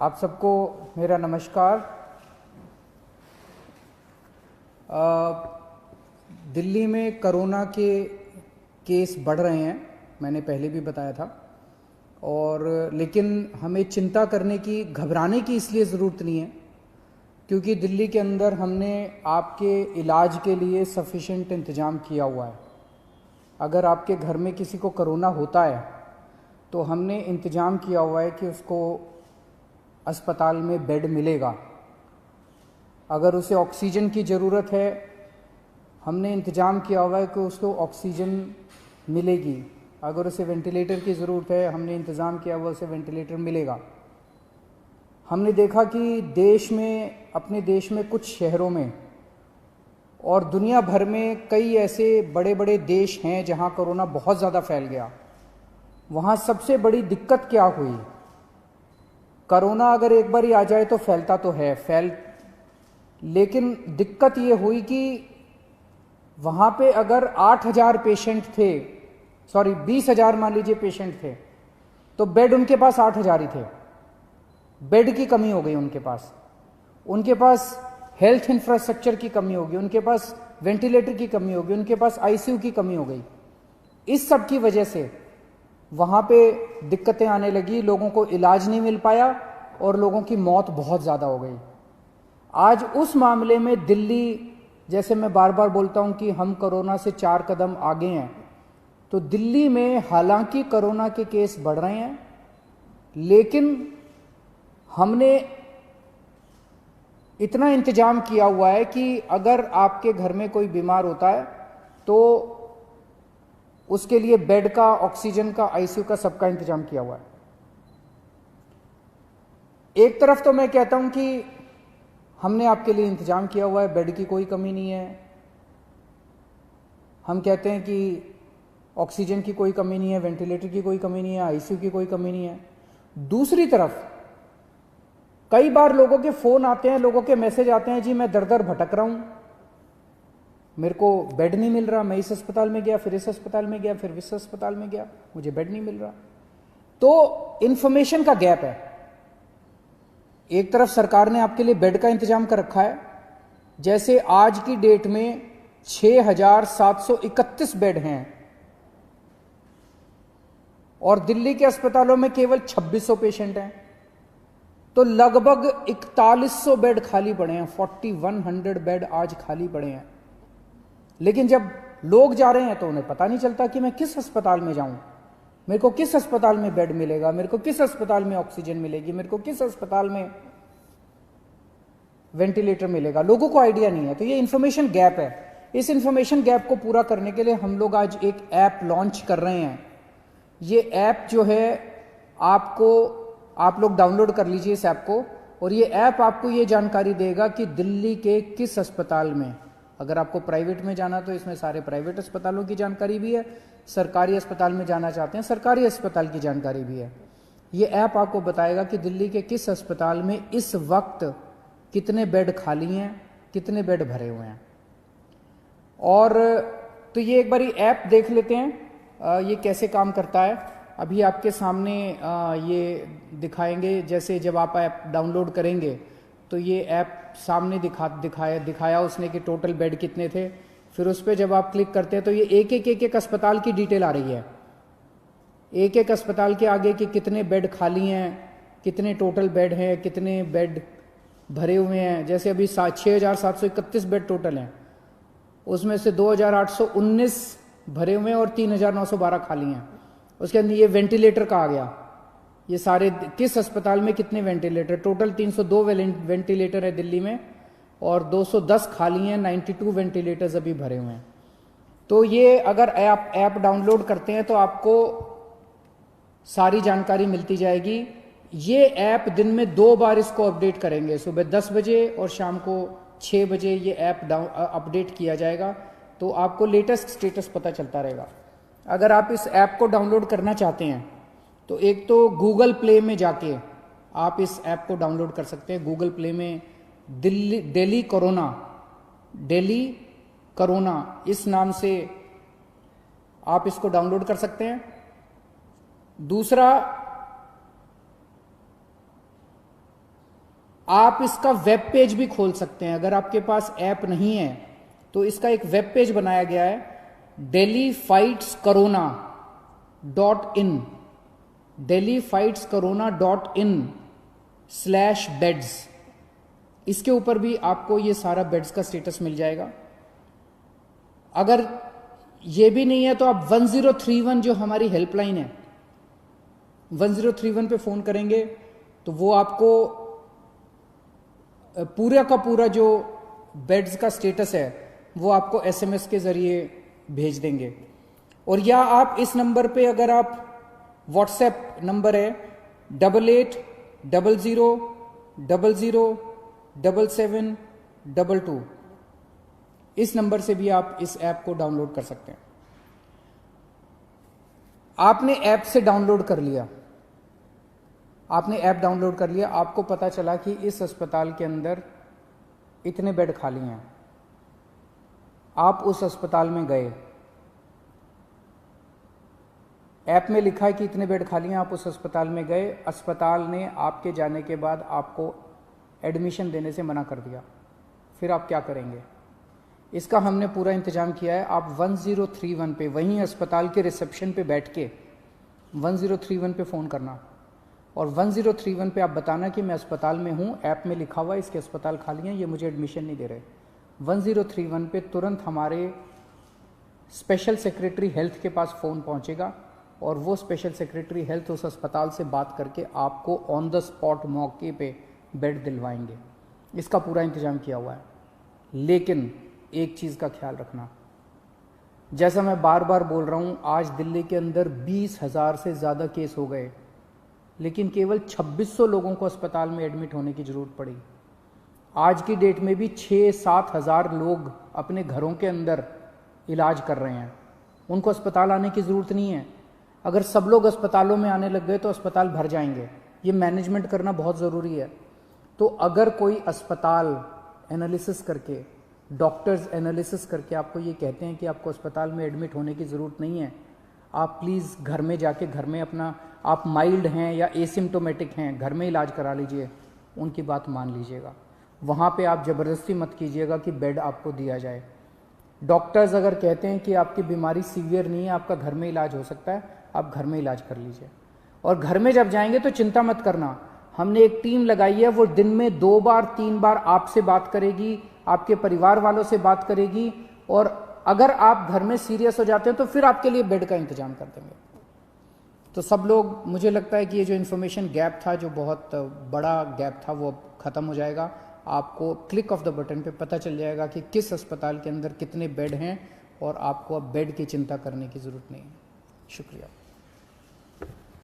आप सबको मेरा नमस्कार। दिल्ली में कोरोना के केस बढ़ रहे हैं, मैंने पहले भी बताया था, और लेकिन हमें चिंता करने की, घबराने की इसलिए ज़रूरत नहीं है क्योंकि दिल्ली के अंदर हमने आपके इलाज के लिए सफिशेंट इंतज़ाम किया हुआ है। अगर आपके घर में किसी को कोरोना होता है तो हमने इंतज़ाम किया हुआ है कि उसको अस्पताल में बेड मिलेगा। अगर उसे ऑक्सीजन की ज़रूरत है, हमने इंतज़ाम किया हुआ है कि उसको ऑक्सीजन मिलेगी। अगर उसे वेंटिलेटर की ज़रूरत है, हमने इंतज़ाम किया हुआ उसे वेंटिलेटर मिलेगा। हमने देखा कि देश में, अपने देश में कुछ शहरों में और दुनिया भर में कई ऐसे बड़े बड़े देश हैं जहां कोरोना बहुत ज़्यादा फैल गया। वहां सबसे बड़ी दिक्कत क्या हुई? कोरोना अगर एक बार ही आ जाए तो फैलता तो है, लेकिन दिक्कत ये हुई कि वहां पे अगर 8,000 पेशेंट थे, 20,000 मान लीजिए पेशेंट थे, तो बेड उनके पास 8,000 ही थे। बेड की कमी हो गई उनके पास हेल्थ इंफ्रास्ट्रक्चर की कमी होगी, उनके पास वेंटिलेटर की कमी होगी, उनके पास आईसीयू की कमी हो गई। इस सब की वजह से वहां पे दिक्कतें आने लगी, लोगों को इलाज नहीं मिल पाया और लोगों की मौत बहुत ज़्यादा हो गई। आज उस मामले में दिल्ली, जैसे मैं बार बार बोलता हूं कि हम कोरोना से 4 कदम आगे हैं, तो दिल्ली में हालांकि कोरोना के केस बढ़ रहे हैं, लेकिन हमने इतना इंतजाम किया हुआ है कि अगर आपके घर में कोई बीमार होता है तो उसके लिए बेड का, ऑक्सीजन का, आईसीयू का, सबका इंतजाम किया हुआ है। एक तरफ तो मैं कहता हूं कि हमने आपके लिए इंतजाम किया हुआ है, बेड की कोई कमी नहीं है, हम कहते हैं कि ऑक्सीजन की कोई कमी नहीं है, वेंटिलेटर की कोई कमी नहीं है, आईसीयू की कोई कमी नहीं है। दूसरी तरफ कई बार लोगों के फोन आते हैं, लोगों के मैसेज आते हैं, जी मैं दर दर भटक रहा हूं, मेरे को बेड नहीं मिल रहा, मैं इस अस्पताल में गया, फिर इस अस्पताल में गया, फिर इस अस्पताल में गया, मुझे बेड नहीं मिल रहा। तो इंफॉर्मेशन का गैप है। एक तरफ सरकार ने आपके लिए बेड का इंतजाम कर रखा है, जैसे आज की डेट में 6,731 बेड हैं और दिल्ली के अस्पतालों में केवल 2,600 पेशेंट हैं, तो लगभग 4,100 बेड खाली पड़े हैं। 4,100 बेड आज खाली पड़े हैं। लेकिन जब लोग जा रहे हैं तो उन्हें पता नहीं चलता कि मैं किस अस्पताल में जाऊं, मेरे को किस अस्पताल में बेड मिलेगा, मेरे को किस अस्पताल में ऑक्सीजन मिलेगी, मेरे को किस अस्पताल में वेंटिलेटर मिलेगा। लोगों को आइडिया नहीं है। तो ये इंफॉर्मेशन गैप है। इस इंफॉर्मेशन गैप को पूरा करने के लिए हम लोग आज एक ऐप लॉन्च कर रहे हैं। ये ऐप जो है, आप लोग डाउनलोड कर लीजिए इस ऐप को, और ये ऐप आपको ये जानकारी देगा कि दिल्ली के किस अस्पताल में, अगर आपको प्राइवेट में जाना तो इसमें सारे प्राइवेट अस्पतालों की जानकारी भी है, सरकारी अस्पताल में जाना चाहते हैं सरकारी अस्पताल की जानकारी भी है। ये ऐप आपको बताएगा कि दिल्ली के किस अस्पताल में इस वक्त कितने बेड खाली हैं, कितने बेड भरे हुए हैं। और तो ये एक बार ऐप देख लेते हैं ये कैसे काम करता है। अभी आपके सामने ये दिखाएंगे। जैसे जब आप ऐप डाउनलोड करेंगे तो ये ऐप सामने दिखाया उसने कि टोटल बेड कितने थे। फिर उस पर जब आप क्लिक करते हैं तो ये एक अस्पताल की डिटेल आ रही है, एक अस्पताल के आगे कि कितने बेड खाली हैं, कितने टोटल बेड हैं, कितने बेड भरे हुए हैं। जैसे अभी 6,731 बेड टोटल हैं, उसमें से 2,819 भरे हुए हैं और 3,912 खाली हैं। उसके अंदर ये वेंटिलेटर का आ गया, ये सारे किस अस्पताल में कितने वेंटिलेटर, टोटल 302 वेंटिलेटर है दिल्ली में और 210 खाली हैं, 92 वेंटिलेटर्स अभी भरे हुए हैं। तो ये अगर ऐप डाउनलोड करते हैं तो आपको सारी जानकारी मिलती जाएगी। ये ऐप दिन में 2 बार इसको अपडेट करेंगे, सुबह 10 बजे और शाम को 6 बजे ये ऐप अपडेट किया जाएगा, तो आपको लेटेस्ट स्टेटस पता चलता रहेगा। अगर आप इस ऐप को डाउनलोड करना चाहते हैं तो एक तो गूगल प्ले में जाके आप इस ऐप को डाउनलोड कर सकते हैं। गूगल प्ले में दिल्ली कोरोना इस नाम से आप इसको डाउनलोड कर सकते हैं। दूसरा, आप इसका वेब पेज भी खोल सकते हैं। अगर आपके पास ऐप नहीं है तो इसका एक वेब पेज बनाया गया है, delhiFightsCorona.in, delhiFightsCorona.in/beds। इसके ऊपर भी आपको ये सारा बेड्स का स्टेटस मिल जाएगा। अगर ये भी नहीं है तो आप 1031 जो हमारी हेल्पलाइन है, 1031 पे फोन करेंगे तो वो आपको पूरा का पूरा जो बेड्स का स्टेटस है वो आपको एसएमएस के जरिए भेज देंगे। और या आप इस नंबर पे, अगर आप व्हाट्सएप नंबर है 8800007722, इस नंबर से भी आप इस ऐप को डाउनलोड कर सकते हैं। आपने ऐप से डाउनलोड कर लिया, आपने ऐप डाउनलोड कर लिया, आपको पता चला कि इस अस्पताल के अंदर इतने बेड खाली हैं। आप उस अस्पताल में गए, ऐप में लिखा है कि इतने बेड खाली हैं, आप उस अस्पताल में गए, अस्पताल ने आपके जाने के बाद आपको एडमिशन देने से मना कर दिया, फिर आप क्या करेंगे? इसका हमने पूरा इंतजाम किया है। आप 1031 पे, वहीं अस्पताल के रिसेप्शन पे बैठ के 1031 पे फ़ोन करना और 1031 पे आप बताना कि मैं अस्पताल में हूँ, ऐप में लिखा हुआ है इसके अस्पताल खाली हैं, ये मुझे एडमिशन नहीं दे रहे। 1031 पे तुरंत हमारे स्पेशल सेक्रेटरी हेल्थ के पास फ़ोन पहुँचेगा और वो स्पेशल सेक्रेटरी हेल्थ उस अस्पताल से बात करके आपको ऑन द स्पॉट मौके पे बेड दिलवाएंगे। इसका पूरा इंतजाम किया हुआ है। लेकिन एक चीज़ का ख्याल रखना, जैसा मैं बार बार बोल रहा हूँ, आज दिल्ली के अंदर 20,000 से ज़्यादा केस हो गए, लेकिन केवल 2600 लोगों को अस्पताल में एडमिट होने की ज़रूरत पड़ी। आज की डेट में भी 6-7 हज़ार लोग अपने घरों के अंदर इलाज कर रहे हैं, उनको अस्पताल आने की ज़रूरत नहीं है। अगर सब लोग अस्पतालों में आने लग गए तो अस्पताल भर जाएंगे। ये मैनेजमेंट करना बहुत ज़रूरी है। तो अगर कोई अस्पताल एनालिसिस करके, डॉक्टर्स एनालिसिस करके आपको ये कहते हैं कि आपको अस्पताल में एडमिट होने की ज़रूरत नहीं है, आप प्लीज़ घर में जाके, घर में अपना, आप माइल्ड हैं या एसिम्टोमेटिक हैं, घर में इलाज करा लीजिए, उनकी बात मान लीजिएगा। वहाँ पे आप ज़बरदस्ती मत कीजिएगा कि बेड आपको दिया जाए। डॉक्टर्स अगर कहते हैं कि आपकी बीमारी सीवियर नहीं है, आपका घर में इलाज हो सकता है, आप घर में इलाज कर लीजिए। और घर में जब जाएंगे तो चिंता मत करना, हमने एक टीम लगाई है, वो दिन में 2 बार 3 बार आपसे बात करेगी, आपके परिवार वालों से बात करेगी, और अगर आप घर में सीरियस हो जाते हैं तो फिर आपके लिए बेड का इंतजाम कर देंगे। तो सब लोग, मुझे लगता है कि ये जो इन्फॉर्मेशन गैप था, जो बहुत बड़ा गैप था, वो ख़त्म हो जाएगा। आपको क्लिक ऑफ द बटन पे पता चल जाएगा कि किस अस्पताल के अंदर कितने बेड हैं और आपको अब बेड की चिंता करने की ज़रूरत नहीं है। शुक्रिया।